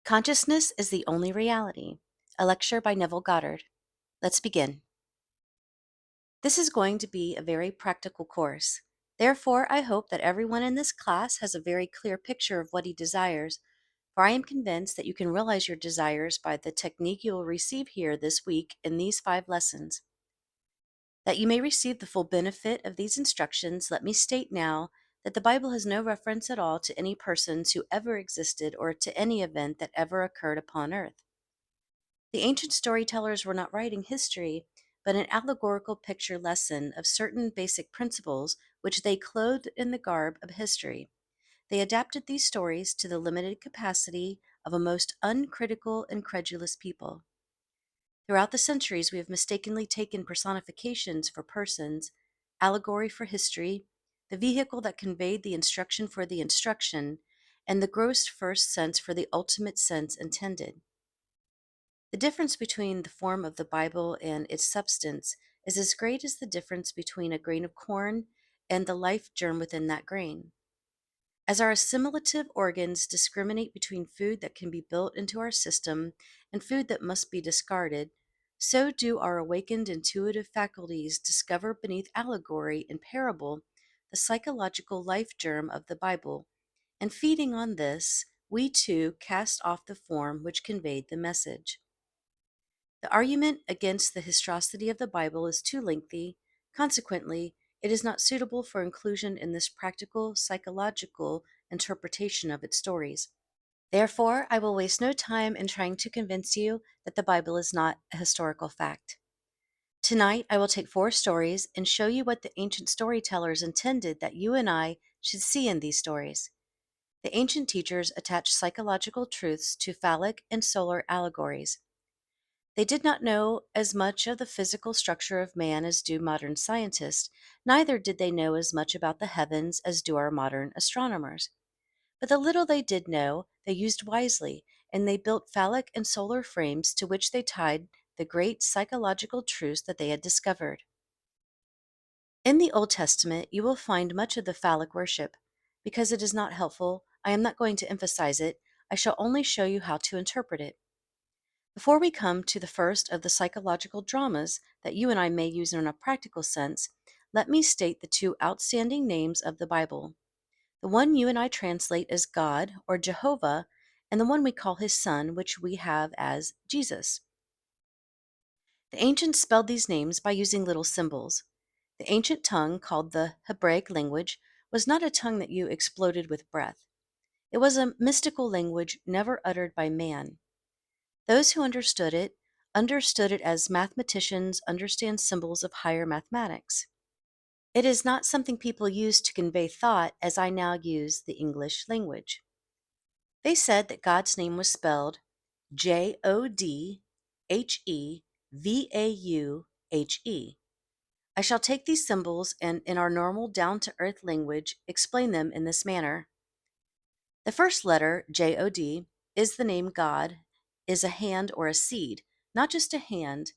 Consciousness is the only reality. A lecture by Neville Goddard. Let's begin. This is going to be a very practical course. Therefore, I hope that everyone in this class has a very clear picture of what he desires, for I am convinced that you can realize your desires by the technique you will receive here this week in these 5 lessons. That you may receive the full benefit of these instructions, let me state now that the Bible has no reference at all to any persons who ever existed or to any event that ever occurred upon earth. The ancient storytellers were not writing history, but an allegorical picture lesson of certain basic principles which they clothed in the garb of history. They adapted these stories to the limited capacity of a most uncritical and credulous people. Throughout the centuries, we have mistakenly taken personifications for persons, allegory for history, the vehicle that conveyed the instruction for the instruction, and the gross first sense for the ultimate sense intended. The difference between the form of the Bible and its substance is as great as the difference between a grain of corn and the life germ within that grain. As our assimilative organs discriminate between food that can be built into our system and food that must be discarded, so do our awakened intuitive faculties discover beneath allegory and parable the psychological life germ of the Bible, and feeding on this, we too cast off the form which conveyed the message. The argument against the historicity of the Bible is too lengthy. Consequently, it is not suitable for inclusion in this practical, psychological interpretation of its stories. Therefore, I will waste no time in trying to convince you that the Bible is not a historical fact. Tonight, I will take 4 stories and show you what the ancient storytellers intended that you and I should see in these stories. The ancient teachers attached psychological truths to phallic and solar allegories. They did not know as much of the physical structure of man as do modern scientists, neither did they know as much about the heavens as do our modern astronomers. But the little they did know, they used wisely, and they built phallic and solar frames to which they tied the great psychological truths that they had discovered. In the Old Testament, you will find much of the phallic worship. Because it is not helpful, I am not going to emphasize it, I shall only show you how to interpret it. Before we come to the first of the psychological dramas that you and I may use in a practical sense, let me state the 2 outstanding names of the Bible. The one you and I translate as God or Jehovah, and the one we call his son, which we have as Jesus. The ancients spelled these names by using little symbols. The ancient tongue, called the Hebraic language, was not a tongue that you exploded with breath. It was a mystical language never uttered by man. Those who understood it as mathematicians understand symbols of higher mathematics. It is not something people use to convey thought as I now use the English language. They said that God's name was spelled Jodhevauhe. I shall take these symbols and, in our normal down-to-earth language, explain them in this manner. The first letter, Jod, is the name God, is a hand or a seed, not just a hand,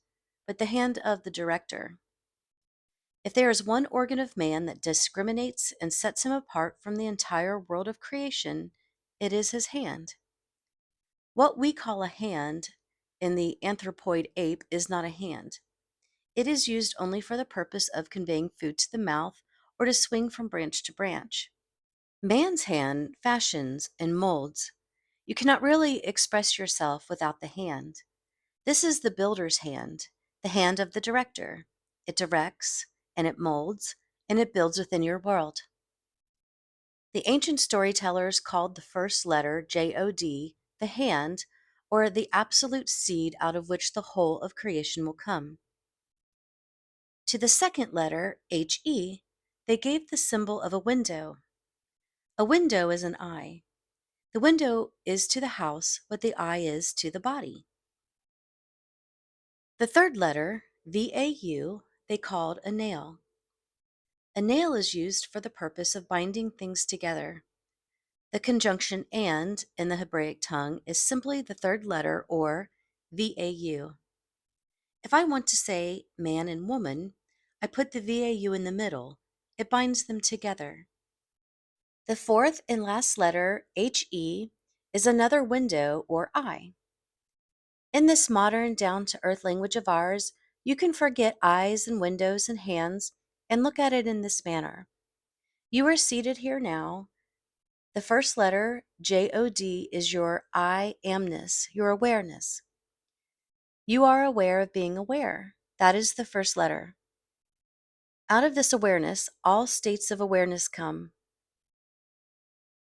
but the hand of the director. If there is one organ of man that discriminates and sets him apart from the entire world of creation, it is his hand. What we call a hand in the anthropoid ape is not a hand. It is used only for the purpose of conveying food to the mouth or to swing from branch to branch. Man's hand fashions and molds. You cannot really express yourself without the hand. This is the builder's hand, the hand of the director. It directs, and it molds, and it builds within your world. The ancient storytellers called the first letter, Jod, the hand, or the absolute seed out of which the whole of creation will come. To the second letter, He, they gave the symbol of a window. A window is an eye. The window is to the house what the eye is to the body. The third letter, Vau, they called a nail. A nail is used for the purpose of binding things together. The conjunction and in the Hebraic tongue is simply the third letter, or Vau. If I want to say man and woman, I put the Vau in the middle. It binds them together. The fourth and last letter, He, is another window or eye. In this modern, down-to-earth language of ours, you can forget eyes and windows and hands and look at it in this manner. You are seated here now. The first letter, J-O-D, is your I amness, your awareness. You are aware of being aware. That is the first letter. Out of this awareness, all states of awareness come.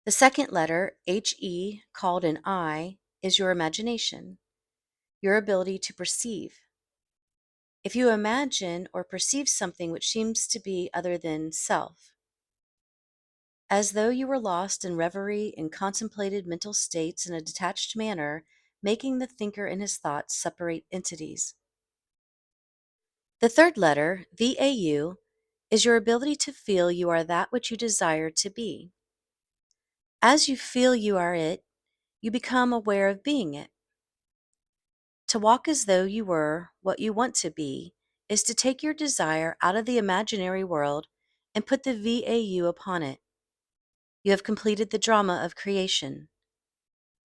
The second letter, H-E, called an I, is your imagination, your ability to perceive. If you imagine or perceive something which seems to be other than self, as though you were lost in reverie and contemplated mental states in a detached manner, making the thinker and his thoughts separate entities. The third letter, VAU, is your ability to feel you are that which you desire to be. As you feel you are it, you become aware of being it. To walk as though you were what you want to be is to take your desire out of the imaginary world and put the VAU upon it. You have completed the drama of creation.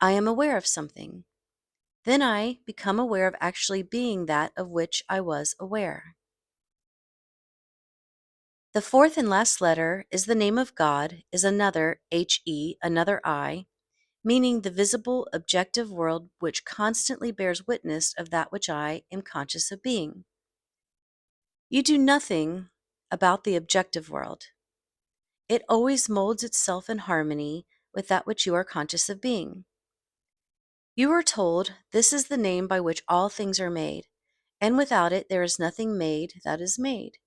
I am aware of something. Then I become aware of actually being that of which I was aware. The fourth and last letter is the name of God, is another HE, another I, meaning the visible, objective world which constantly bears witness of that which I am conscious of being. You do nothing about the objective world. It always molds itself in harmony with that which you are conscious of being. You are told this is the name by which all things are made, and without it there is nothing made that is made.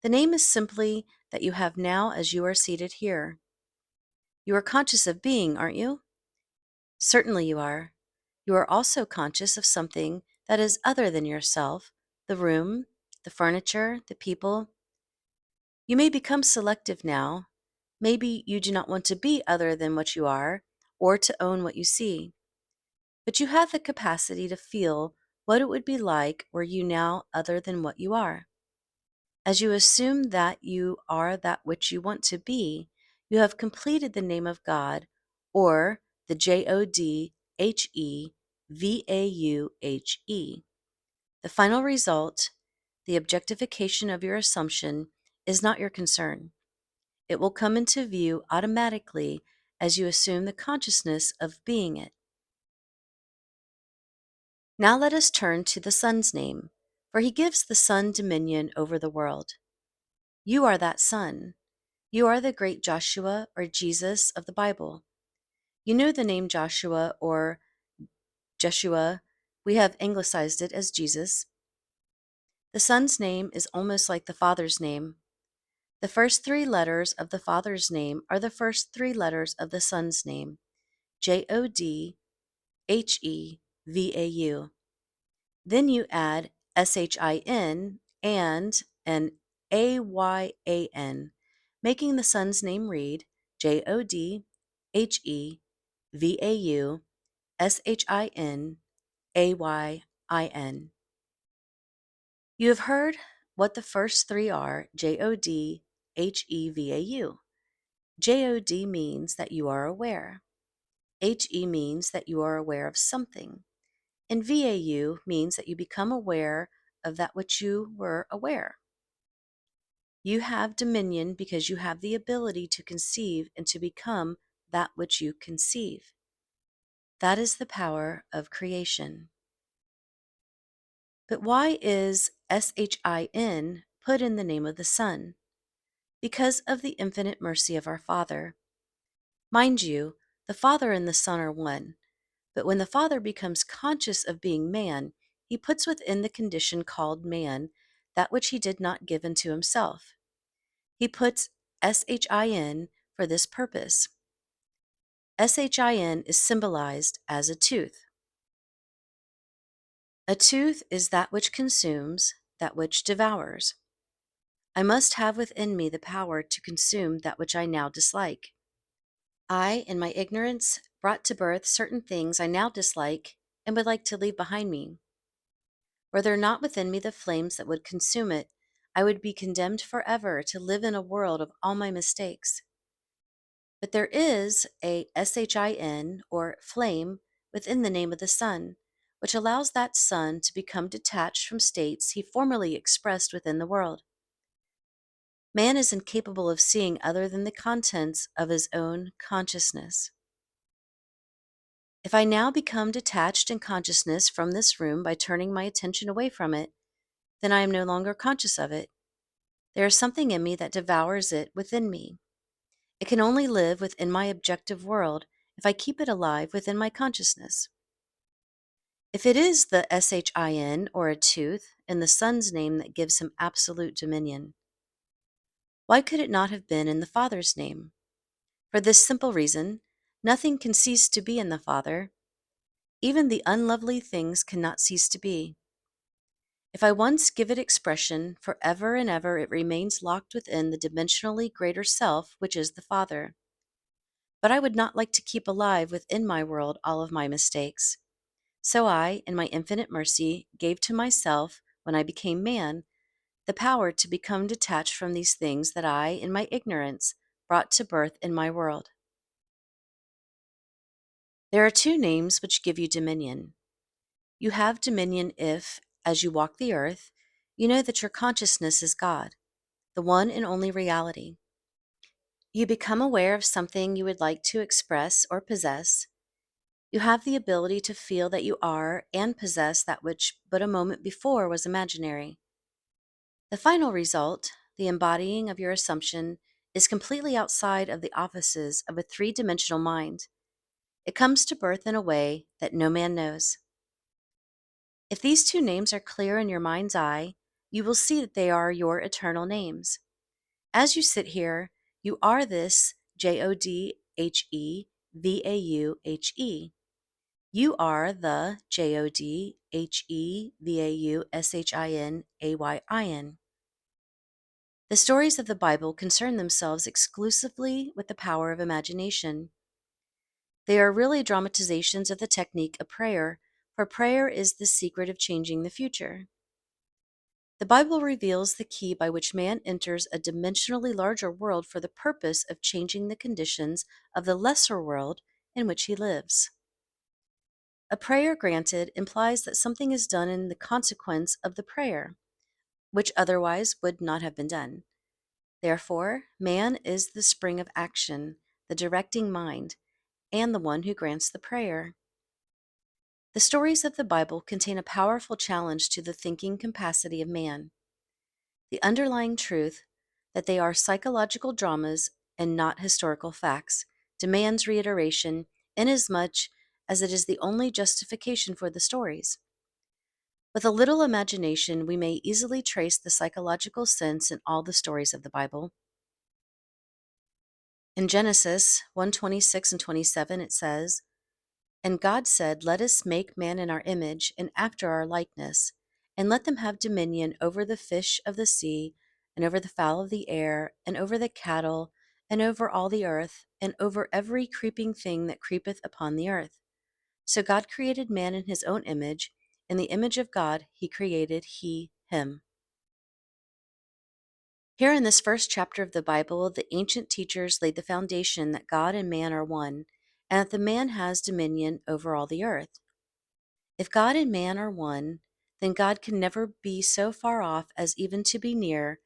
The name is simply that you have now as you are seated here. You are conscious of being, aren't you? Certainly you are. You are also conscious of something that is other than yourself, the room, the furniture, the people. You may become selective now. Maybe you do not want to be other than what you are, or to own what you see. But you have the capacity to feel what it would be like were you now other than what you are. As you assume that you are that which you want to be, you have completed the name of God, or the JODHEVAUHE. The final result, the objectification of your assumption, is not your concern. It will come into view automatically as you assume the consciousness of being it. Now let us turn to the Son's name, for he gives the Son dominion over the world. You are that Son. You are the great Joshua or Jesus of the Bible. You know the name Joshua or Jeshua. We have anglicized it as Jesus. The Son's name is almost like the Father's name. The first three letters of the Father's name are the first three letters of the Son's name, JODHEVAU. Then you add SHIN and an AYAN, making the Son's name read JODHEVAU SHIN You have heard what the first three are, JODHEVAU. JOD means that you are aware. HE means that you are aware of something. And VAU means that you become aware of that which you were aware. You have dominion because you have the ability to conceive and to become that which you conceive. That is the power of creation. But why is SHIN put in the name of the Son? Because of the infinite mercy of our Father. Mind you, the Father and the Son are one, but when the Father becomes conscious of being man, he puts within the condition called man that which he did not give unto himself. He puts SHIN for this purpose. SHIN is symbolized as a tooth. A tooth is that which consumes, that which devours. I must have within me the power to consume that which I now dislike. I, in my ignorance, brought to birth certain things I now dislike and would like to leave behind me. Were there not within me the flames that would consume it, I would be condemned forever to live in a world of all my mistakes. But there is a SHIN, or flame, within the name of the sun, which allows that sun to become detached from states he formerly expressed within the world. Man is incapable of seeing other than the contents of his own consciousness. If I now become detached in consciousness from this room by turning my attention away from it, then I am no longer conscious of it. There is something in me that devours it within me. It can only live within my objective world if I keep it alive within my consciousness. If it is the SHIN, or a tooth, in the Son's name that gives him absolute dominion, why could it not have been in the Father's name? For this simple reason, nothing can cease to be in the Father. Even the unlovely things cannot cease to be. If I once give it expression, forever and ever it remains locked within the dimensionally greater self, which is the Father. But I would not like to keep alive within my world all of my mistakes. So I, in my infinite mercy, gave to myself, when I became man, the power to become detached from these things that I, in my ignorance, brought to birth in my world. There are two names which give you dominion. You have dominion if, as you walk the earth, you know that your consciousness is God, the one and only reality. You become aware of something you would like to express or possess. You have the ability to feel that you are and possess that which but a moment before was imaginary. The final result, the embodying of your assumption, is completely outside of the offices of a three-dimensional mind. It comes to birth in a way that no man knows. If these two names are clear in your mind's eye, you will see that they are your eternal names. As you sit here, you are this JODHEVAUHE. You are the JODHEVAUSHINAYIN. The stories of the Bible concern themselves exclusively with the power of imagination. They are really dramatizations of the technique of prayer, for prayer is the secret of changing the future. The Bible reveals the key by which man enters a dimensionally larger world for the purpose of changing the conditions of the lesser world in which he lives. A prayer granted implies that something is done in the consequence of the prayer, which otherwise would not have been done. Therefore, man is the spring of action, the directing mind, and the one who grants the prayer. The stories of the Bible contain a powerful challenge to the thinking capacity of man. The underlying truth that they are psychological dramas and not historical facts demands reiteration inasmuch as it is the only justification for the stories. With a little imagination, we may easily trace the psychological sense in all the stories of the Bible. In Genesis 1:26 and 27, it says, "And God said, Let us make man in our image, and after our likeness, and let them have dominion over the fish of the sea, and over the fowl of the air, and over the cattle, and over all the earth, and over every creeping thing that creepeth upon the earth. So God created man in his own image. In the image of God he created him." Here in this first chapter of the Bible, the ancient teachers laid the foundation that God and man are one, and that the man has dominion over all the earth. If God and man are one, then God can never be so far off as even to be near,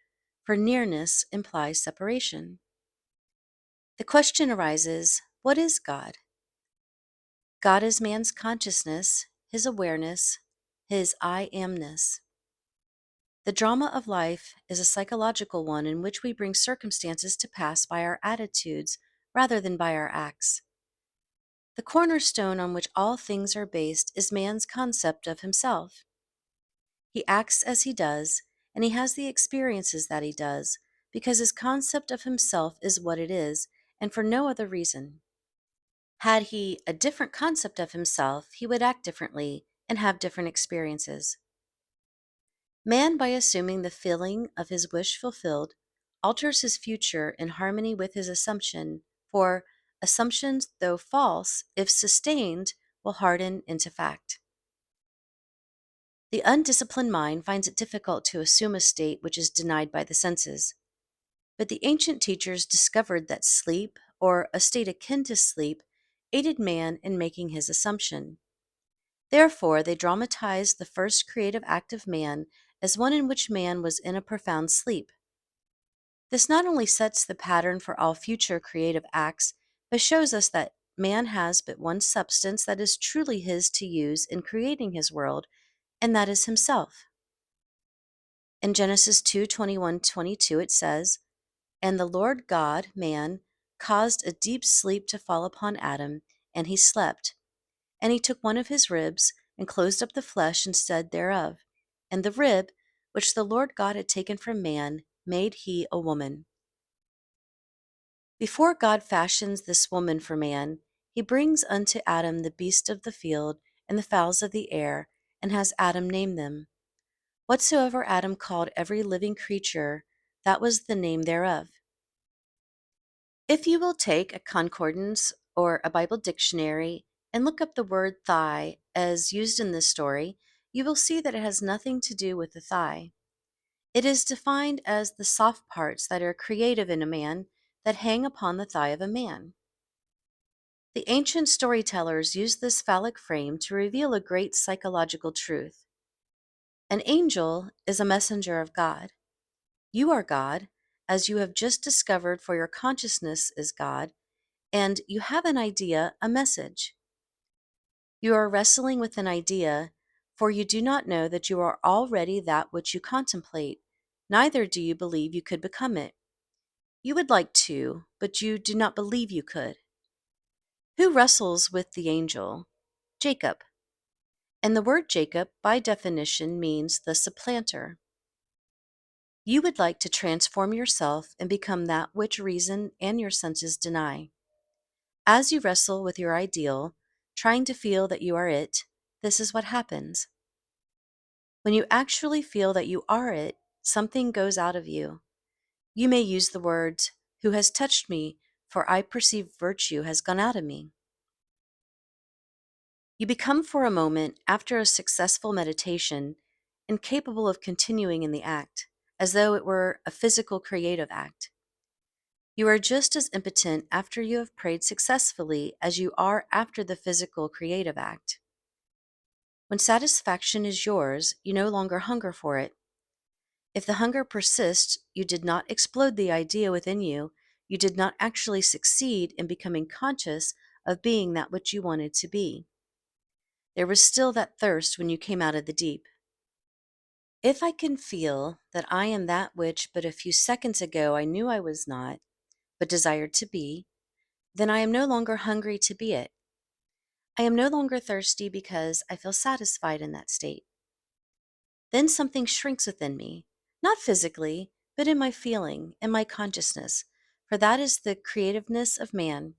for nearness implies separation. The question arises, what is God? God is man's consciousness, his awareness, his I amness. The drama of life is a psychological one in which we bring circumstances to pass by our attitudes rather than by our acts. The cornerstone on which all things are based is man's concept of himself. He acts as he does, and he has the experiences that he does, because his concept of himself is what it is, and for no other reason. Had he a different concept of himself, he would act differently and have different experiences. Man, by assuming the feeling of his wish fulfilled, alters his future in harmony with his assumption, for assumptions, though false, if sustained, will harden into fact. The undisciplined mind finds it difficult to assume a state which is denied by the senses. But the ancient teachers discovered that sleep, or a state akin to sleep, aided man in making his assumption. Therefore, they dramatized the first creative act of man as one in which man was in a profound sleep. This not only sets the pattern for all future creative acts, but shows us that man has but one substance that is truly his to use in creating his world, and that is himself. In Genesis 2:21-22 it says, "And the Lord God, man, caused a deep sleep to fall upon Adam, and he slept. And he took one of his ribs, and closed up the flesh instead thereof. And the rib, which the Lord God had taken from man, made he a woman." Before God fashions this woman for man, he brings unto Adam the beasts of the field and the fowls of the air, and has Adam name them. Whatsoever Adam called every living creature, that was the name thereof. If you will take a concordance or a Bible dictionary and look up the word thigh as used in this story, you will see that it has nothing to do with the thigh. It is defined as the soft parts that are creative in a man that hang upon the thigh of a man. The ancient storytellers used this phallic frame to reveal a great psychological truth. An angel is a messenger of God. You are God, as you have just discovered, for your consciousness is God, and you have an idea, a message. You are wrestling with an idea, for you do not know that you are already that which you contemplate, neither do you believe you could become it. You would like to, but you do not believe you could. Who wrestles with the angel? Jacob. And the word Jacob, by definition, means the supplanter. You would like to transform yourself and become that which reason and your senses deny. As you wrestle with your ideal, trying to feel that you are it, this is what happens. When you actually feel that you are it, something goes out of you. You may use the words, "Who has touched me? For I perceive virtue has gone out of me." You become for a moment, after a successful meditation, incapable of continuing in the act, as though it were a physical creative act. You are just as impotent after you have prayed successfully as you are after the physical creative act. When satisfaction is yours, you no longer hunger for it. If the hunger persists, you did not explode the idea within you. You did not actually succeed in becoming conscious of being that which you wanted to be. There was still that thirst when you came out of the deep. If I can feel that I am that which but a few seconds ago I knew I was not, but desired to be, then I am no longer hungry to be it. I am no longer thirsty because I feel satisfied in that state. Then something shrinks within me, not physically, but in my feeling, in my consciousness, for that is the creativeness of man.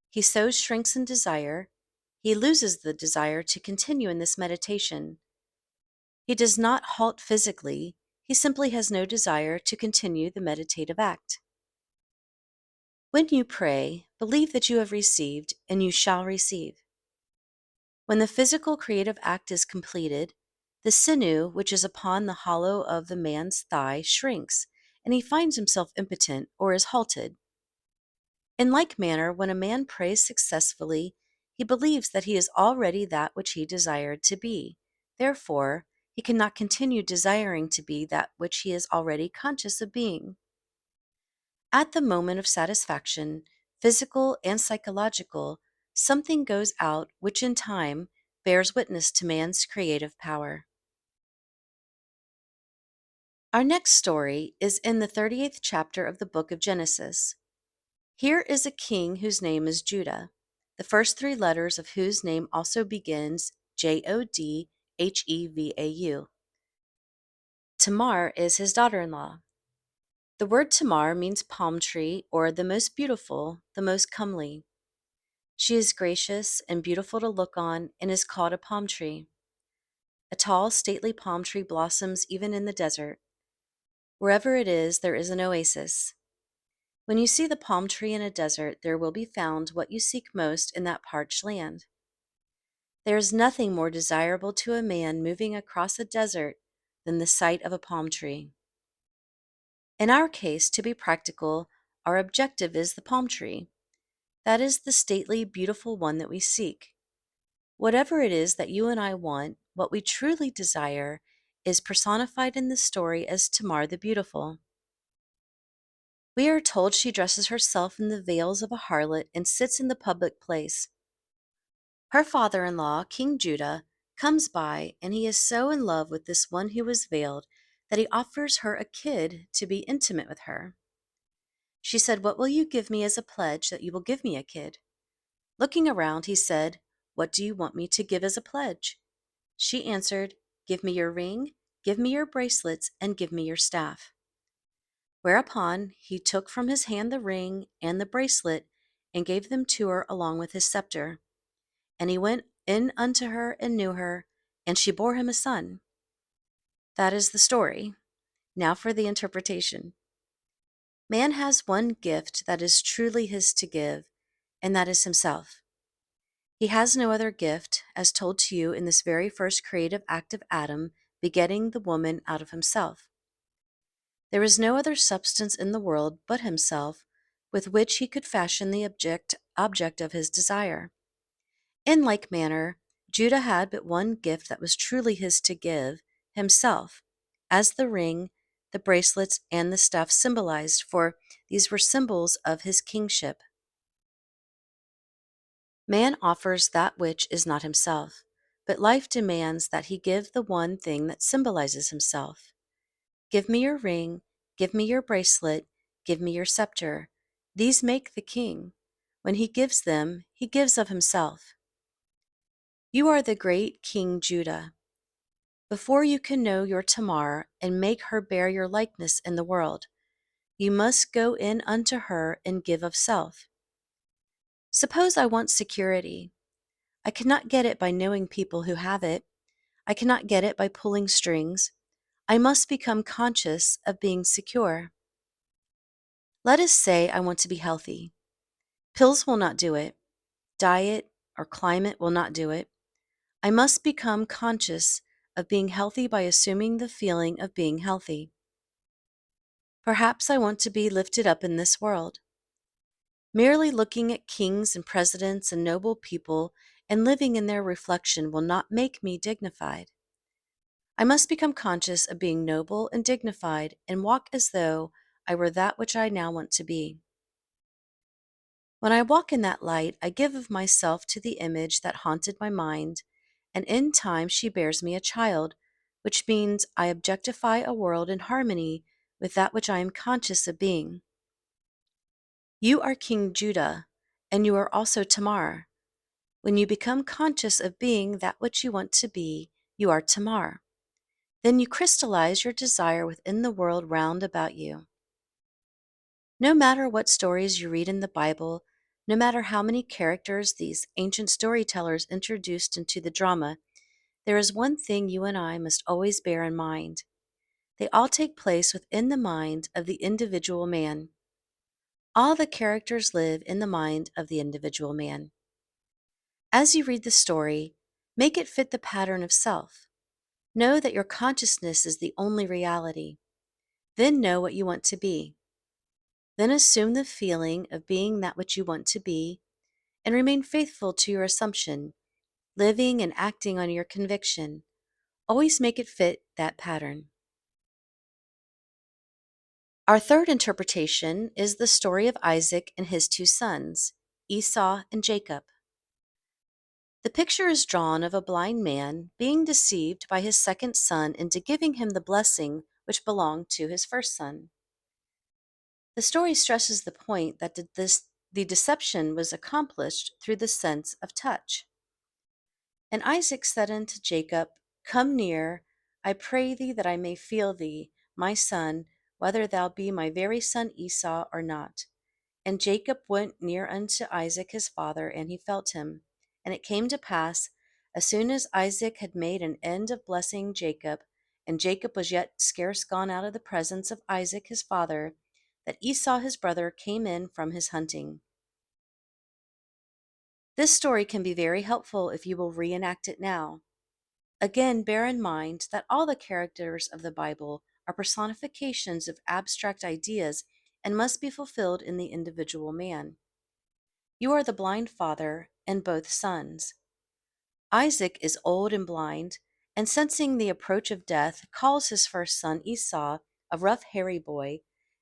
He so shrinks in desire, he loses the desire to continue in this meditation. He does not halt physically, he simply has no desire to continue the meditative act. When you pray, believe that you have received, and you shall receive. When the physical creative act is completed, the sinew which is upon the hollow of the man's thigh shrinks, and he finds himself impotent or is halted. In like manner, when a man prays successfully, he believes that he is already that which he desired to be. Therefore, he cannot continue desiring to be that which he is already conscious of being. At the moment of satisfaction, physical and psychological, something goes out which in time bears witness to man's creative power. Our next story is in the 38th chapter of the book of Genesis. Here is a king whose name is Judah, the first three letters of whose name also begins Jodhevau. Tamar is his daughter-in-law. The word Tamar means palm tree, or the most beautiful, the most comely. She is gracious and beautiful to look on, and is called a palm tree. A tall, stately palm tree blossoms even in the desert. Wherever it is, there is an oasis. When you see the palm tree in a desert, there will be found what you seek most in that parched land. There is nothing more desirable to a man moving across a desert than the sight of a palm tree. In our case, to be practical, our objective is the palm tree. That is the stately, beautiful one that we seek. Whatever it is that you and I want, what we truly desire, is personified in the story as Tamar the Beautiful. We are told she dresses herself in the veils of a harlot and sits in the public place. Her father-in-law, King Judah, comes by, and he is so in love with this one who is veiled that he offers her a kid to be intimate with her. She said, "What will you give me as a pledge that you will give me a kid?" Looking around, he said, "What do you want me to give as a pledge?" She answered, "Give me your ring, give me your bracelets, and give me your staff." Whereupon he took from his hand the ring and the bracelet and gave them to her along with his scepter. And he went in unto her and knew her, and she bore him a son. That is the story. Now for the interpretation. Man has one gift that is truly his to give, and that is himself. He has no other gift, as told to you in this very first creative act of Adam, begetting the woman out of himself. There is no other substance in the world but himself, with which he could fashion the object of his desire. In like manner, Judah had but one gift that was truly his to give, himself, as the ring, the bracelets, and the staff symbolized, for these were symbols of his kingship. Man offers that which is not himself, but life demands that he give the one thing that symbolizes himself. Give me your ring, give me your bracelet, give me your scepter. These make the king. When he gives them, he gives of himself. You are the great King Judah. Before you can know your Tamar and make her bear your likeness in the world, you must go in unto her and give of self. Suppose I want security. I cannot get it by knowing people who have it. I cannot get it by pulling strings. I must become conscious of being secure. Let us say I want to be healthy. Pills will not do it. Diet or climate will not do it. I must become conscious of being healthy by assuming the feeling of being healthy. Perhaps I want to be lifted up in this world. Merely looking at kings and presidents and noble people and living in their reflection will not make me dignified. I must become conscious of being noble and dignified and walk as though I were that which I now want to be. When I walk in that light, I give of myself to the image that haunted my mind, and in time she bears me a child, which means I objectify a world in harmony with that which I am conscious of being. You are King Judah, and you are also Tamar. When you become conscious of being that which you want to be, you are Tamar. Then you crystallize your desire within the world round about you. No matter what stories you read in the Bible, no matter how many characters these ancient storytellers introduced into the drama, there is one thing you and I must always bear in mind. They all take place within the mind of the individual man. All the characters live in the mind of the individual man. As you read the story, make it fit the pattern of self. Know that your consciousness is the only reality. Then know what you want to be. Then assume the feeling of being that which you want to be, and remain faithful to your assumption, living and acting on your conviction. Always make it fit that pattern. Our third interpretation is the story of Isaac and his two sons, Esau and Jacob. The picture is drawn of a blind man being deceived by his second son into giving him the blessing which belonged to his first son. The story stresses the point that the deception was accomplished through the sense of touch. And Isaac said unto Jacob, "Come near, I pray thee, that I may feel thee, my son, whether thou be my very son Esau or not." And Jacob went near unto Isaac his father, and he felt him. And it came to pass, as soon as Isaac had made an end of blessing Jacob, and Jacob was yet scarce gone out of the presence of Isaac his father, that Esau his brother came in from his hunting. This story can be very helpful if you will reenact it now. Again, bear in mind that all the characters of the Bible are personifications of abstract ideas and must be fulfilled in the individual man. You are the blind father and both sons. Isaac is old and blind, and sensing the approach of death, calls his first son Esau a rough, hairy boy,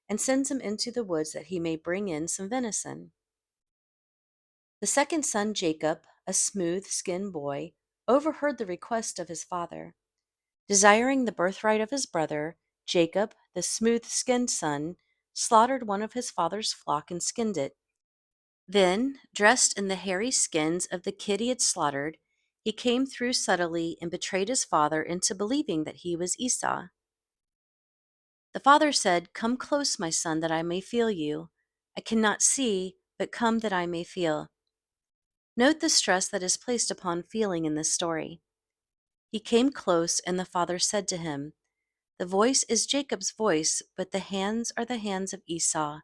and sends him into the woods that he may bring in some venison. The second son, Jacob, a smooth-skinned boy, overheard the request of his father. Desiring the birthright of his brother, Jacob, the smooth-skinned son, slaughtered one of his father's flock and skinned it. Then, dressed in the hairy skins of the kid he had slaughtered, he came through subtly and betrayed his father into believing that he was Esau. The father said, "Come close, my son, that I may feel you. I cannot see, but come that I may feel." Note the stress that is placed upon feeling in this story. He came close, and the father said to him, "The voice is Jacob's voice, but the hands are the hands of Esau."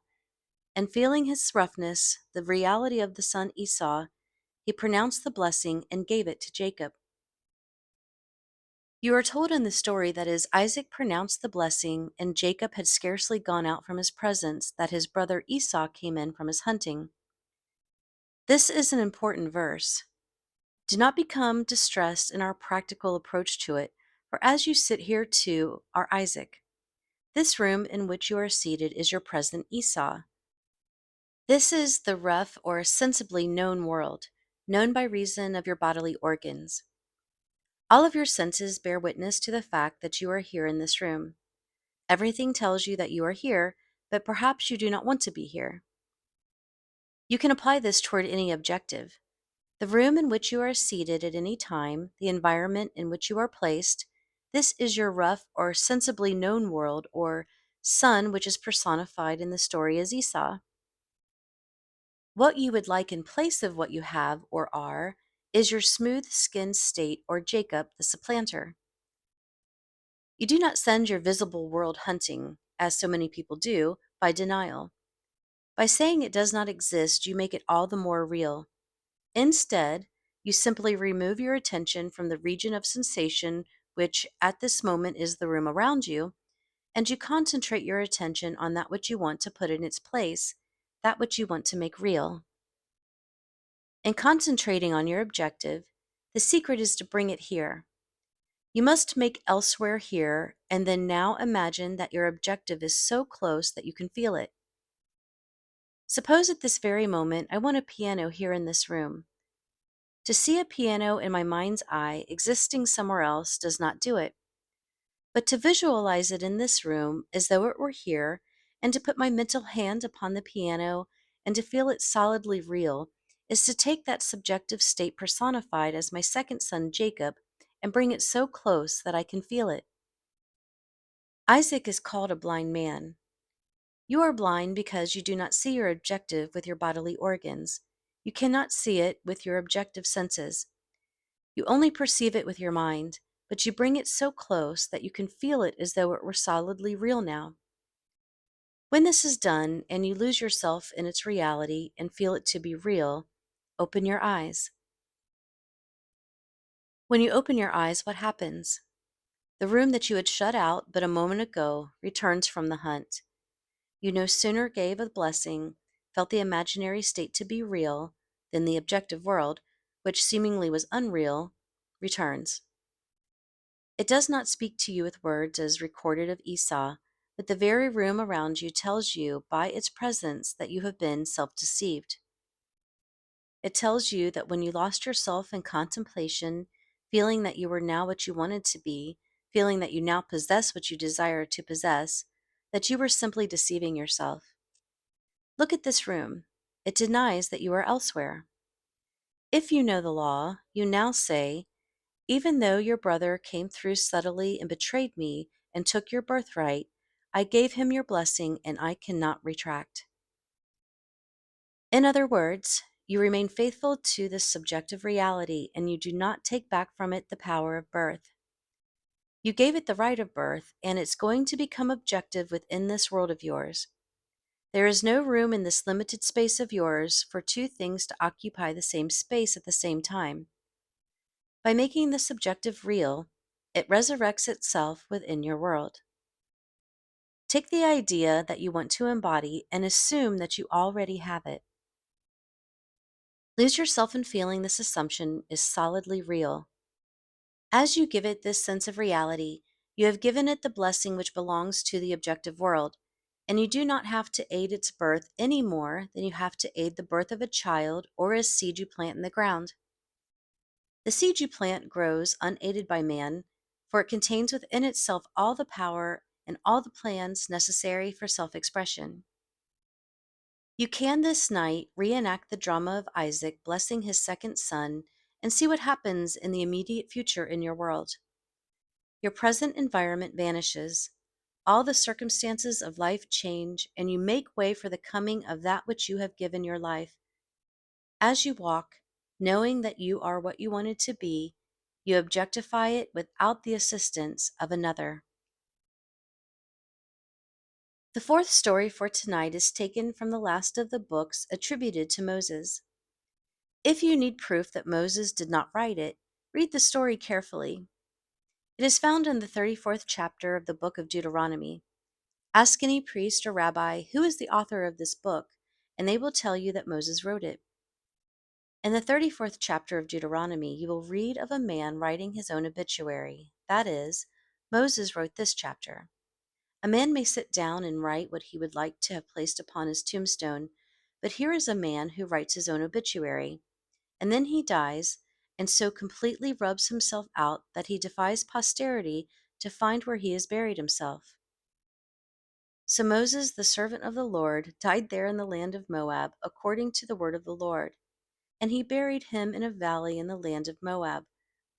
And feeling his roughness, the reality of the son Esau, he pronounced the blessing and gave it to Jacob. You are told in the story that as Isaac pronounced the blessing and Jacob had scarcely gone out from his presence, that his brother Esau came in from his hunting. This is an important verse. Do not become distressed in our practical approach to it, for as you sit here too are Isaac. This room in which you are seated is your present Esau. This is the rough or sensibly known world, known by reason of your bodily organs. All of your senses bear witness to the fact that you are here in this room. Everything tells you that you are here, but perhaps you do not want to be here. You can apply this toward any objective. The room in which you are seated at any time, the environment in which you are placed, this is your rough or sensibly known world, or son, which is personified in the story as Esau. What you would like in place of what you have or are is your smooth-skinned state, or Jacob, the supplanter. You do not send your visible world hunting, as so many people do, by denial. By saying it does not exist, you make it all the more real. Instead, you simply remove your attention from the region of sensation, which at this moment is the room around you, and you concentrate your attention on that which you want to put in its place, that which you want to make real. In concentrating on your objective, the secret is to bring it here. You must make elsewhere here, and then now imagine that your objective is so close that you can feel it. Suppose at this very moment I want a piano here in this room. To see a piano in my mind's eye existing somewhere else does not do it. But to visualize it in this room as though it were here, and to put my mental hand upon the piano and to feel it solidly real, is to take that subjective state personified as my second son Jacob and bring it so close that I can feel it. Isaac is called a blind man. You are blind because you do not see your objective with your bodily organs. You cannot see it with your objective senses. You only perceive it with your mind, but you bring it so close that you can feel it as though it were solidly real now. When this is done and you lose yourself in its reality and feel it to be real, open your eyes. When you open your eyes, what happens? The room that you had shut out but a moment ago returns from the hunt. You no sooner gave a blessing, felt the imaginary state to be real, than the objective world, which seemingly was unreal, returns. It does not speak to you with words as recorded of Esau, but the very room around you tells you by its presence that you have been self-deceived. It tells you that when you lost yourself in contemplation, feeling that you were now what you wanted to be, feeling that you now possess what you desire to possess, that you were simply deceiving yourself. Look at this room. It denies that you are elsewhere. If you know the law, you now say, "Even though your brother came through subtly and betrayed me and took your birthright, I gave him your blessing and I cannot retract." In other words, you remain faithful to this subjective reality and you do not take back from it the power of birth. You gave it the right of birth, and it's going to become objective within this world of yours. There is no room in this limited space of yours for two things to occupy the same space at the same time. By making the subjective real, it resurrects itself within your world. Take the idea that you want to embody and assume that you already have it. Lose yourself in feeling this assumption is solidly real. As you give it this sense of reality, you have given it the blessing which belongs to the objective world, and you do not have to aid its birth any more than you have to aid the birth of a child or a seed you plant in the ground. The seed you plant grows unaided by man, for it contains within itself all the power and all the plans necessary for self-expression. You can this night reenact the drama of Isaac blessing his second son and see what happens in the immediate future in your world. Your present environment vanishes, all the circumstances of life change, and you make way for the coming of that which you have given your life. As you walk, knowing that you are what you wanted to be, you objectify it without the assistance of another. The fourth story for tonight is taken from the last of the books attributed to Moses. If you need proof that Moses did not write it, read the story carefully. It is found in the 34th chapter of the book of Deuteronomy. Ask any priest or rabbi who is the author of this book, and they will tell you that Moses wrote it. In the 34th chapter of Deuteronomy, you will read of a man writing his own obituary. That is, Moses wrote this chapter. A man may sit down and write what he would like to have placed upon his tombstone, but here is a man who writes his own obituary, and then he dies, and so completely rubs himself out that he defies posterity to find where he has buried himself. So Moses, the servant of the Lord, died there in the land of Moab, according to the word of the Lord. And he buried him in a valley in the land of Moab,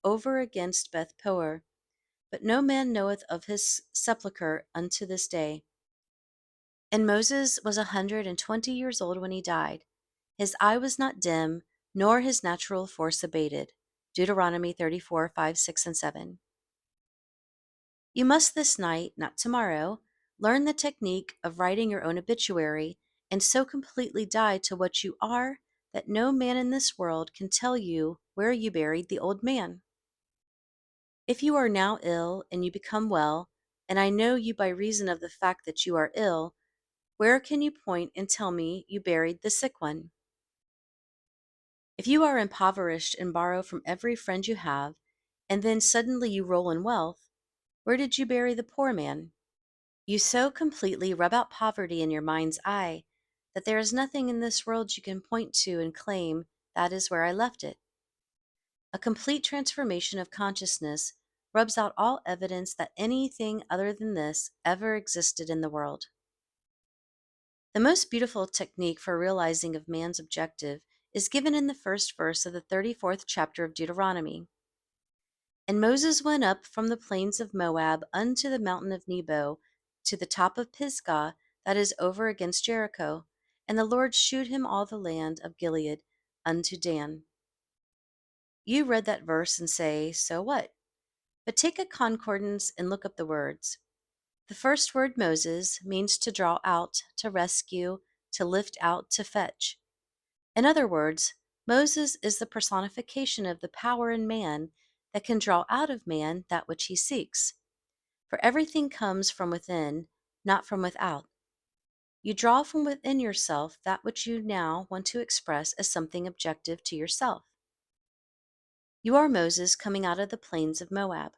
over against Beth Peor. But no man knoweth of his sepulchre unto this day. And Moses was 120 years old when he died. His eye was not dim, nor his natural force abated. Deuteronomy 34:5, 6, and 7. You must this night, not tomorrow, learn the technique of writing your own obituary and so completely die to what you are that no man in this world can tell you where you buried the old man. If you are now ill and you become well, and I know you by reason of the fact that you are ill, where can you point and tell me you buried the sick one? If you are impoverished and borrow from every friend you have, and then suddenly you roll in wealth, where did you bury the poor man? You so completely rub out poverty in your mind's eye that there is nothing in this world you can point to and claim, that is where I left it. A complete transformation of consciousness rubs out all evidence that anything other than this ever existed in the world. The most beautiful technique for realizing of man's objective is given in the first verse of the 34th chapter of Deuteronomy. And Moses went up from the plains of Moab unto the mountain of Nebo, to the top of Pisgah, that is over against Jericho. And the Lord shewed him all the land of Gilead unto Dan. You read that verse and say, so what? But take a concordance and look up the words. The first word, Moses, means to draw out, to rescue, to lift out, to fetch. In other words, Moses is the personification of the power in man that can draw out of man that which he seeks. For everything comes from within, not from without. You draw from within yourself that which you now want to express as something objective to yourself. You are Moses coming out of the plains of Moab.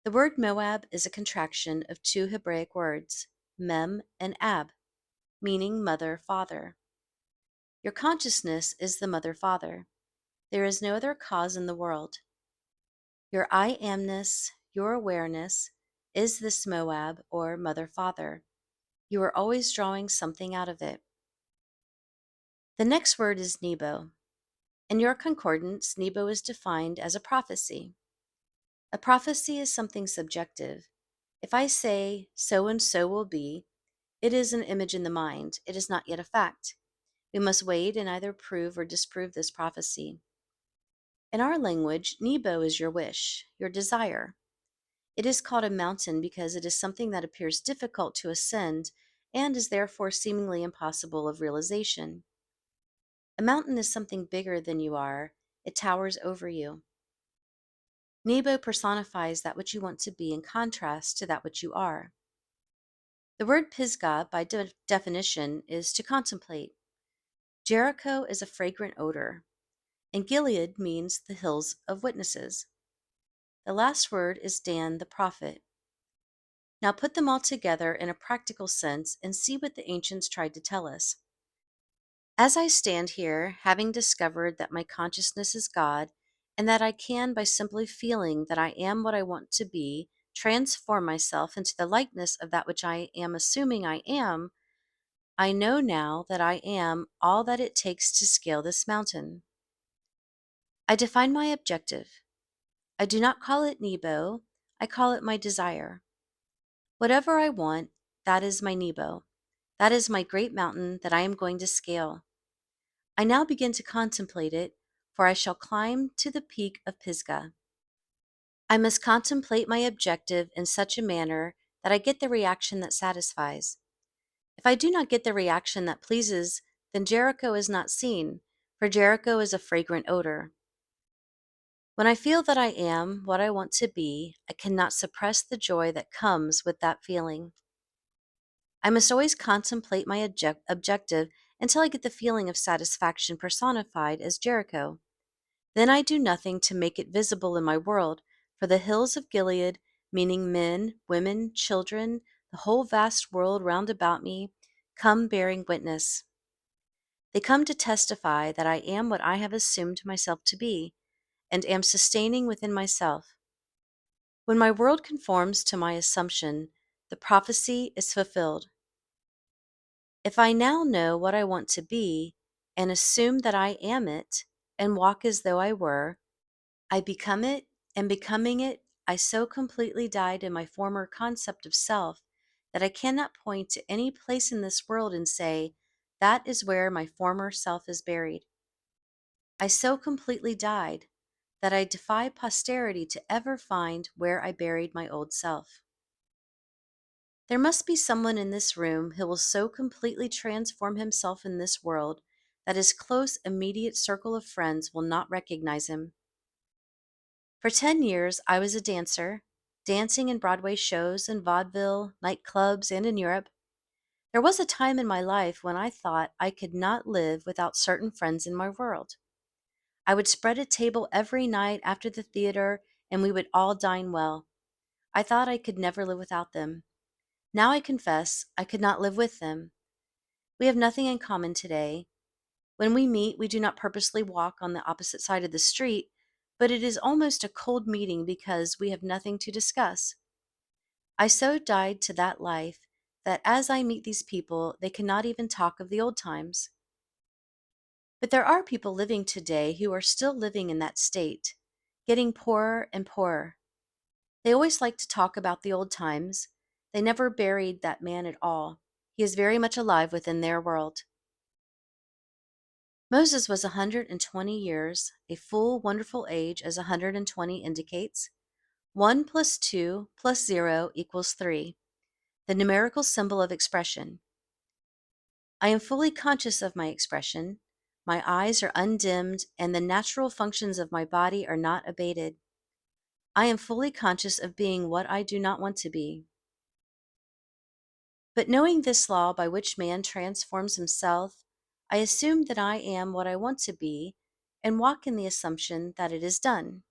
The word Moab is a contraction of two Hebraic words, Mem and Ab, meaning mother, father. Your consciousness is the mother-father. There is no other cause in the world. Your I amness, your awareness, is this Moab or mother-father. You are always drawing something out of it. The next word is Nebo. In your concordance, Nebo is defined as a prophecy. A prophecy is something subjective. If I say, so and so will be, it is an image in the mind. It is not yet a fact. We must wait and either prove or disprove this prophecy. In our language, Nebo is your wish, your desire. It is called a mountain because it is something that appears difficult to ascend and is therefore seemingly impossible of realization. A mountain is something bigger than you are. It towers over you. Nebo personifies that which you want to be in contrast to that which you are. The word Pisgah, by definition, is to contemplate. Jericho is a fragrant odor. and Gilead means the hills of witnesses. The last word is Dan the prophet. Now put them all together in a practical sense and see what the ancients tried to tell us. As I stand here, having discovered that my consciousness is God, and that I can, by simply feeling that I am what I want to be, transform myself into the likeness of that which I am assuming I am, I know now that I am all that it takes to scale this mountain. I define my objective. I do not call it Nebo, I call it my desire. Whatever I want, that is my Nebo. That is my great mountain that I am going to scale. I now begin to contemplate it, for I shall climb to the peak of Pisgah. I must contemplate my objective in such a manner that I get the reaction that satisfies. If I do not get the reaction that pleases, then Jericho is not seen, for Jericho is a fragrant odor. When I feel that I am what I want to be, I cannot suppress the joy that comes with that feeling. I must always contemplate my objective until I get the feeling of satisfaction personified as Jericho. Then I do nothing to make it visible in my world, for the hills of Gilead, meaning men, women, children, the whole vast world round about me, come bearing witness. They come to testify that I am what I have assumed myself to be, and am sustaining within myself. When my world conforms to my assumption, the prophecy is fulfilled. If I now know what I want to be, and assume that I am it, and walk as though I were, I become it, and becoming it, I so completely died in my former concept of self that I cannot point to any place in this world and say, that is where my former self is buried. I so completely died that I defy posterity to ever find where I buried my old self. There must be someone in this room who will so completely transform himself in this world that his close, immediate circle of friends will not recognize him. For 10 years, I was a dancer, dancing in Broadway shows and vaudeville, nightclubs, and in Europe. There was a time in my life when I thought I could not live without certain friends in my world. I would spread a table every night after the theater, and we would all dine well. I thought I could never live without them. Now I confess I could not live with them. We have nothing in common today. When we meet, we do not purposely walk on the opposite side of the street, but it is almost a cold meeting because we have nothing to discuss. I so died to that life that as I meet these people, they cannot even talk of the old times. But there are people living today who are still living in that state, getting poorer and poorer. They always like to talk about the old times. They never buried that man at all. He is very much alive within their world. Moses was 120 years, a full, wonderful age as 120 indicates. 1 plus 2 plus 0 equals 3, the numerical symbol of expression. I am fully conscious of my expression. My eyes are undimmed, and the natural functions of my body are not abated. I am fully conscious of being what I do not want to be. But knowing this law by which man transforms himself, I assume that I am what I want to be, and walk in the assumption that it is done.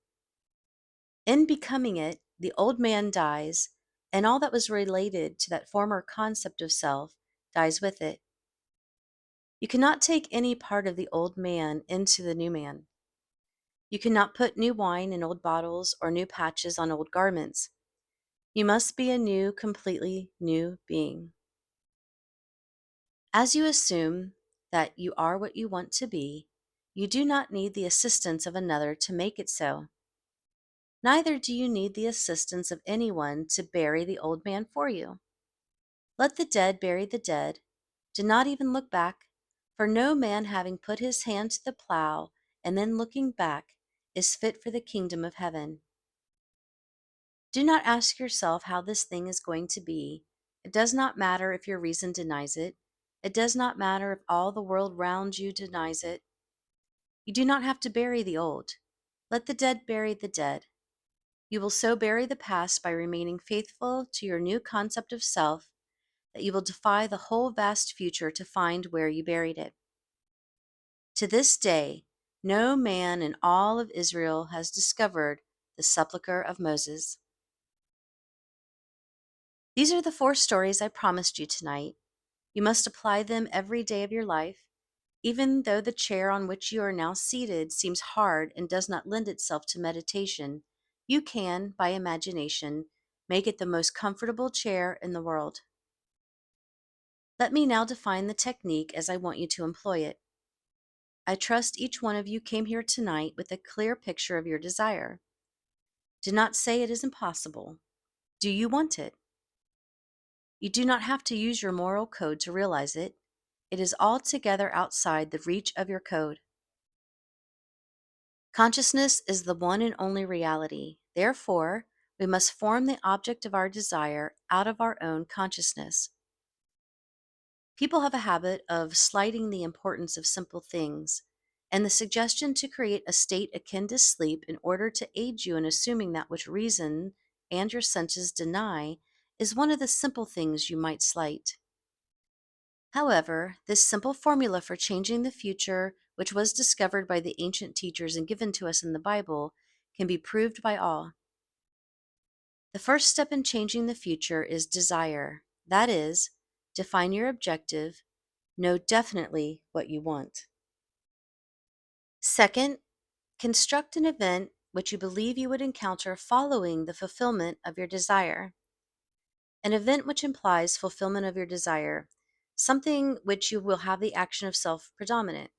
In becoming it, the old man dies, and all that was related to that former concept of self dies with it. You cannot take any part of the old man into the new man. You cannot put new wine in old bottles or new patches on old garments. You must be a new, completely new being. As you assume that you are what you want to be, you do not need the assistance of another to make it so. Neither do you need the assistance of anyone to bury the old man for you. Let the dead bury the dead. Do not even look back, for no man having put his hand to the plow and then looking back is fit for the kingdom of heaven. Do not ask yourself how this thing is going to be. It does not matter if your reason denies it. It does not matter if all the world round you denies it. You do not have to bury the old. Let the dead bury the dead. You will so bury the past by remaining faithful to your new concept of self that you will defy the whole vast future to find where you buried it. To this day, No man in all of Israel has discovered the sepulchre of Moses. These are the 4 stories I promised you tonight. You must apply them every day of your life. Even though the chair on which you are now seated seems hard and does not lend itself to meditation, you can, by imagination, make it the most comfortable chair in the world. Let me now define the technique as I want you to employ it. I trust each one of you came here tonight with a clear picture of your desire. Do not say it is impossible. Do you want it? You do not have to use your moral code to realize it. It is altogether outside the reach of your code. Consciousness is the one and only reality. Therefore, we must form the object of our desire out of our own consciousness. People have a habit of slighting the importance of simple things, and the suggestion to create a state akin to sleep in order to aid you in assuming that which reason and your senses deny is one of the simple things you might slight. However, this simple formula for changing the future, which was discovered by the ancient teachers and given to us in the Bible, can be proved by all. The first step in changing the future is desire. That is, define your objective, know definitely what you want. Second, construct an event which you believe you would encounter following the fulfillment of your desire. An event which implies fulfillment of your desire, something which you will have the action of self predominant.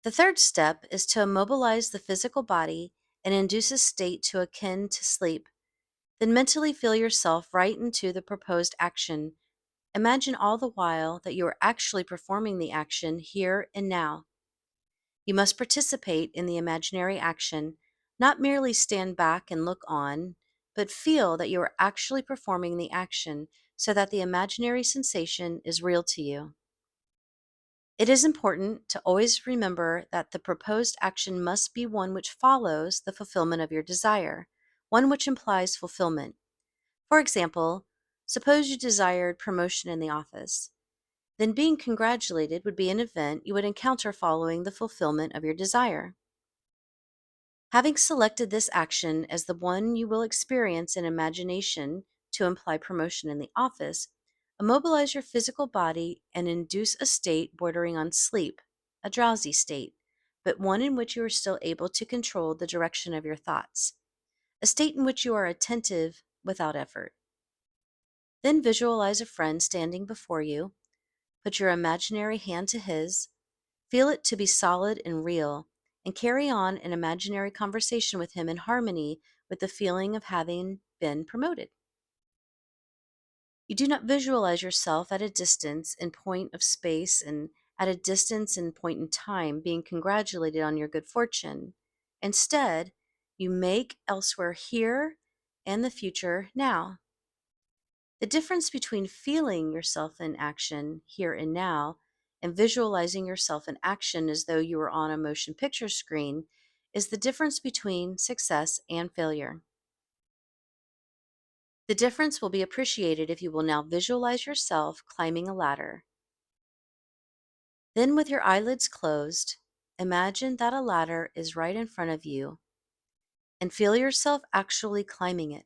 The third step is to immobilize the physical body and induce a state to akin to sleep. Then mentally feel yourself right into the proposed action. Imagine all the while that you are actually performing the action here and now. You must participate in the imaginary action, not merely stand back and look on, but feel that you are actually performing the action so that the imaginary sensation is real to you. It is important to always remember that the proposed action must be one which follows the fulfillment of your desire, one which implies fulfillment. For example, suppose you desired promotion in the office. Then being congratulated would be an event you would encounter following the fulfillment of your desire. Having selected this action as the one you will experience in imagination to imply promotion in the office, immobilize your physical body and induce a state bordering on sleep, a drowsy state, but one in which you are still able to control the direction of your thoughts, a state in which you are attentive without effort. Then visualize a friend standing before you. Put your imaginary hand to his, feel it to be solid and real, and carry on an imaginary conversation with him in harmony with the feeling of having been promoted. You do not visualize yourself at a distance in point of space and at a distance in point in time being congratulated on your good fortune. Instead, you make elsewhere here and the future now. The difference between feeling yourself in action here and now and visualizing yourself in action as though you were on a motion picture screen is the difference between success and failure. The difference will be appreciated if you will now visualize yourself climbing a ladder. Then, with your eyelids closed, imagine that a ladder is right in front of you and feel yourself actually climbing it.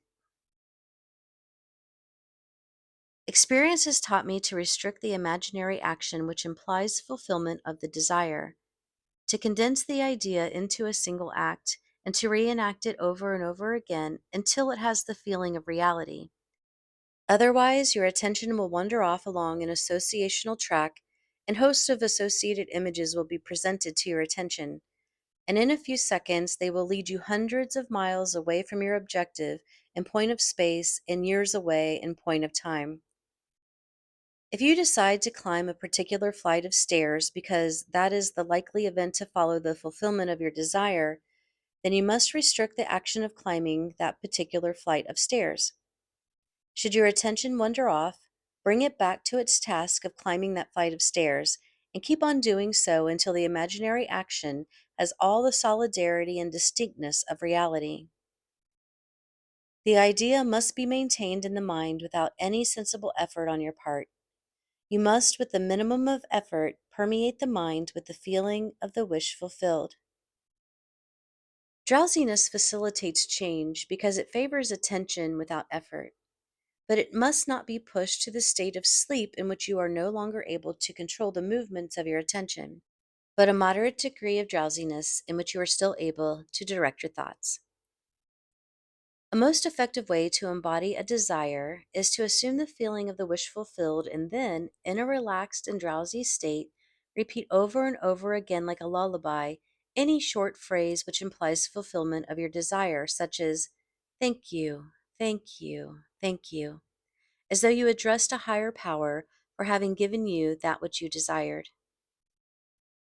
Experience has taught me to restrict the imaginary action which implies fulfillment of the desire, to condense the idea into a single act, and to reenact it over and over again until it has the feeling of reality. Otherwise, your attention will wander off along an associational track, and hosts of associated images will be presented to your attention, and in a few seconds they will lead you hundreds of miles away from your objective in point of space and years away in point of time. If you decide to climb a particular flight of stairs because that is the likely event to follow the fulfillment of your desire, then you must restrict the action of climbing that particular flight of stairs. Should your attention wander off, bring it back to its task of climbing that flight of stairs, and keep on doing so until the imaginary action has all the solidarity and distinctness of reality. The idea must be maintained in the mind without any sensible effort on your part. You must, with the minimum of effort, permeate the mind with the feeling of the wish fulfilled. Drowsiness facilitates change because it favors attention without effort, but it must not be pushed to the state of sleep in which you are no longer able to control the movements of your attention, but a moderate degree of drowsiness in which you are still able to direct your thoughts. A most effective way to embody a desire is to assume the feeling of the wish fulfilled and then, in a relaxed and drowsy state, repeat over and over again like a lullaby any short phrase which implies fulfillment of your desire, such as, "Thank you, thank you, thank you," as though you addressed a higher power for having given you that which you desired.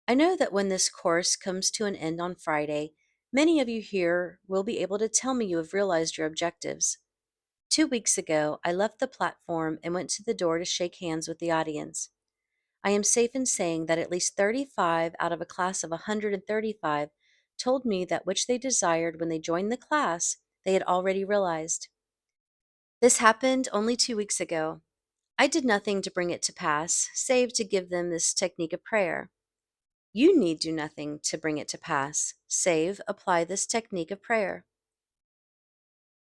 I know that when this course comes to an end on Friday, many of you here will be able to tell me you have realized your objectives. 2 weeks ago, I left the platform and went to the door to shake hands with the audience. I am safe in saying that at least 35 out of a class of 135 told me that which they desired when they joined the class, they had already realized. This happened only 2 weeks ago. I did nothing to bring it to pass, save to give them this technique of prayer. You need do nothing to bring it to pass, save apply this technique of prayer.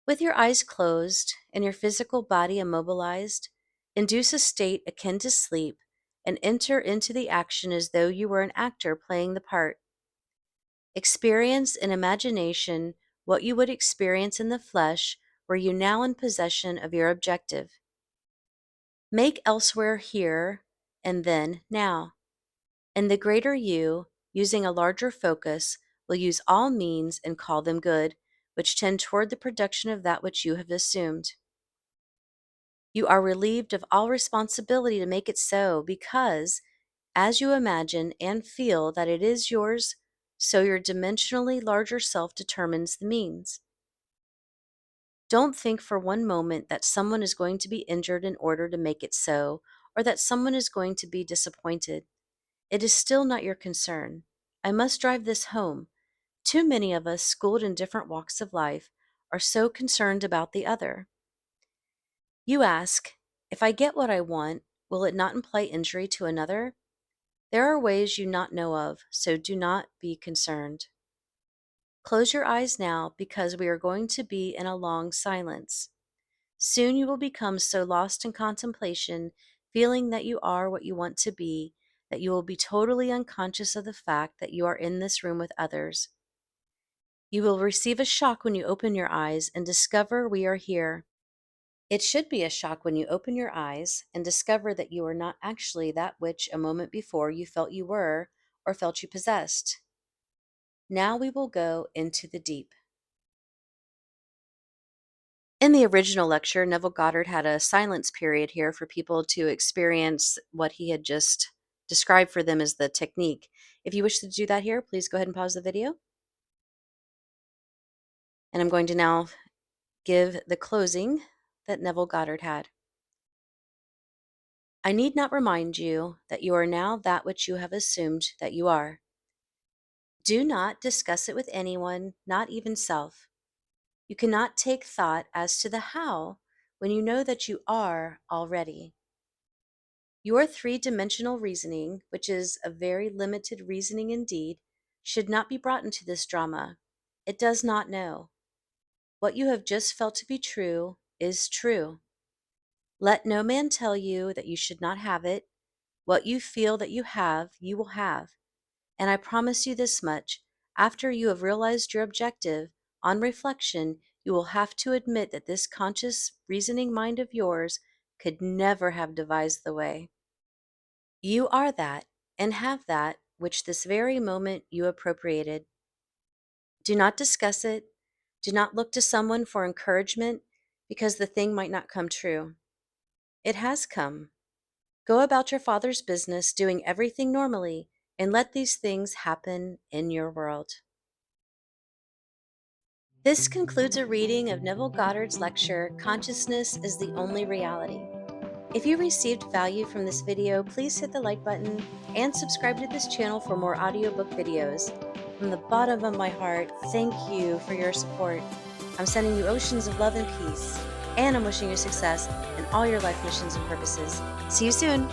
With your eyes closed and your physical body immobilized, induce a state akin to sleep and enter into the action as though you were an actor playing the part. Experience in imagination what you would experience in the flesh were you now in possession of your objective. Make elsewhere here and then now. And the greater you, using a larger focus, will use all means and call them good, which tend toward the production of that which you have assumed. You are relieved of all responsibility to make it so because, as you imagine and feel that it is yours, so your dimensionally larger self determines the means. Don't think for one moment that someone is going to be injured in order to make it so, or that someone is going to be disappointed. It is still not your concern. I must drive this home. Too many of us, schooled in different walks of life, are so concerned about the other. You ask, if I get what I want, will it not imply injury to another? There are ways you not know of, so do not be concerned. Close your eyes now because we are going to be in a long silence. Soon you will become so lost in contemplation, feeling that you are what you want to be, that you will be totally unconscious of the fact that you are in this room with others. You will receive a shock when you open your eyes and discover we are here. It should be a shock when you open your eyes and discover that you are not actually that which a moment before you felt you were or felt you possessed. Now we will go into the deep. In the original lecture, Neville Goddard had a silence period here for people to experience what he had just described for them as the technique. If you wish to do that here, please go ahead and pause the video. And I'm going to now give the closing that Neville Goddard had. I need not remind you that you are now that which you have assumed that you are. Do not discuss it with anyone, not even self. You cannot take thought as to the how when you know that you are already. Your three-dimensional reasoning, which is a very limited reasoning indeed, should not be brought into this drama. It does not know. What you have just felt to be true is true. Let no man tell you that you should not have it. What you feel that you have, you will have. And I promise you this much, after you have realized your objective, on reflection, you will have to admit that this conscious, reasoning mind of yours could never have devised the way. You are that, and have that, which this very moment you appropriated. Do not discuss it. Do not look to someone for encouragement, because the thing might not come true. It has come. Go about your Father's business, doing everything normally, and let these things happen in your world. This concludes a reading of Neville Goddard's lecture, Consciousness is the Only Reality. If you received value from this video, please hit the like button and subscribe to this channel for more audiobook videos. From the bottom of my heart, thank you for your support. I'm sending you oceans of love and peace, and I'm wishing you success in all your life missions and purposes. See you soon!